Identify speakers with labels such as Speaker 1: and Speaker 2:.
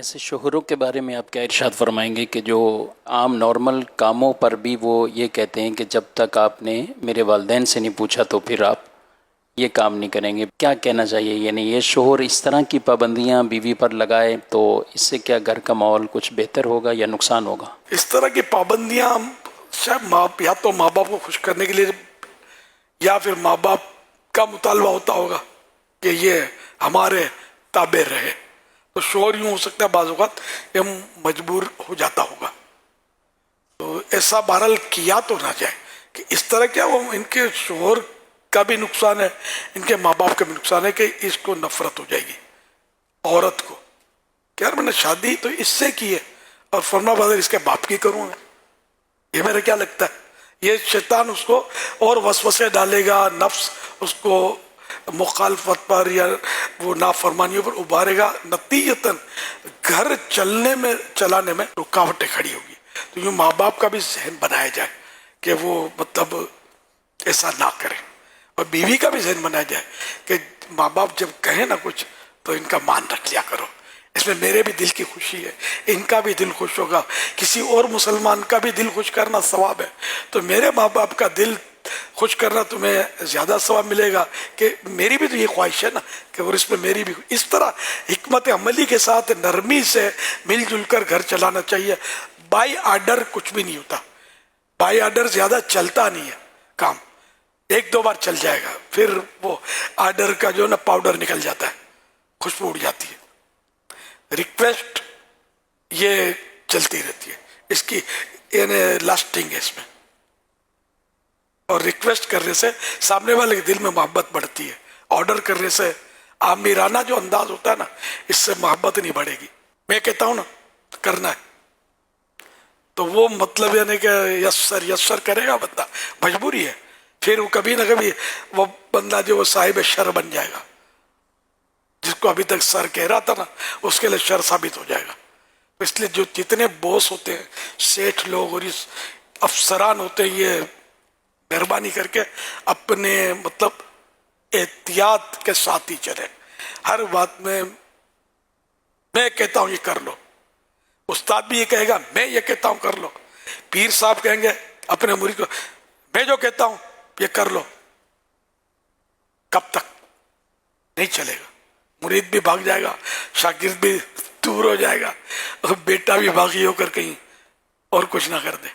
Speaker 1: ایسے شوہروں کے بارے میں آپ کیا ارشاد فرمائیں گے کہ جو عام نارمل کاموں پر بھی وہ یہ کہتے ہیں کہ جب تک آپ نے میرے والدین سے نہیں پوچھا تو پھر آپ یہ کام نہیں کریں گے؟ کیا کہنا چاہیے؟ یعنی یہ شوہر اس طرح کی پابندیاں بیوی پر لگائے تو اس سے کیا گھر کا ماحول کچھ بہتر ہوگا یا نقصان ہوگا؟
Speaker 2: اس طرح کی پابندیاں شاید یا تو ماں باپ کو خوش کرنے کے لیے یا پھر ماں باپ کا مطالبہ ہوتا ہوگا کہ یہ ہمارے تابع رہے، تو شوہر یوں ہو سکتا ہے بعض اوقات یہ مجبور ہو جاتا ہوگا. تو ایسا بہرحال کیا تو نہ جائے کہ اس طرح کیا وہ ان کے شوہر کا بھی نقصان ہے، ان کے ماں باپ کا بھی نقصان ہے کہ اس کو نفرت ہو جائے گی عورت کو کہ یار میں نے شادی تو اس سے کی ہے اور فرما بردار اس کے باپ کی کروں گا. یہ میرا کیا لگتا ہے یہ شیطان اس کو اور وسوسے ڈالے گا، نفس اس کو مخالفت پر یا وہ نافرمانیوں پر ابھارے گا، نتیجتاً گھر چلانے میں رکاوٹیں کھڑی ہوگی. تو یوں ماں باپ کا بھی ذہن بنایا جائے کہ وہ مطلب ایسا نہ کرے، اور بیوی کا بھی ذہن بنایا جائے کہ ماں باپ جب کہیں نہ کچھ تو ان کا مان رکھ لیا کرو، اس میں میرے بھی دل کی خوشی ہے، ان کا بھی دل خوش ہوگا، کسی اور مسلمان کا بھی دل خوش کرنا ثواب ہے، تو میرے ماں باپ کا دل خوش کرنا تمہیں زیادہ ثواب ملے گا کہ میری بھی تو یہ خواہش ہے نا کہ اور اس میں میری بھی. اس طرح حکمت عملی کے ساتھ نرمی سے مل جل کر گھر چلانا چاہیے. بائی آرڈر کچھ بھی نہیں ہوتا، بائی آرڈر زیادہ چلتا نہیں ہے کام، ایک دو بار چل جائے گا پھر وہ آرڈر کا جو نا پاؤڈر نکل جاتا ہے، خوشبو اڑ جاتی ہے. ریکویسٹ یہ چلتی رہتی ہے، اس کی یعنی لاسٹنگ ہے اس میں، اور ریکویسٹ کرنے سے سامنے والے کے دل میں محبت بڑھتی ہے. آرڈر کرنے سے آمیرانہ جو انداز ہوتا ہے نا، اس سے محبت نہیں بڑھے گی. میں کہتا ہوں نا کرنا ہے تو وہ مطلب یعنی کہ یسر کرے گا بندہ، مجبوری ہے، پھر وہ کبھی نہ کبھی وہ بندہ جو وہ صاحب شر بن جائے گا، جس کو ابھی تک سر کہہ رہا تھا نا اس کے لیے شر ثابت ہو جائے گا. اس لیے جو جتنے بوس ہوتے ہیں، سیٹھ لوگ اور اس افسران ہوتے ہیں، یہ مہربانی کر کے اپنے مطلب احتیاط کے ساتھ ہی چلے. ہر بات میں کہتا ہوں یہ کر لو، استاد بھی یہ کہے گا میں یہ کہتا ہوں کر لو، پیر صاحب کہیں گے اپنے مرید کو میں جو کہتا ہوں یہ کر لو. کب تک؟ نہیں چلے گا. مرید بھی بھاگ جائے گا، شاگرد بھی دور ہو جائے گا، اور بیٹا بھی باغی ہو کر کہیں اور کچھ نہ کر دے.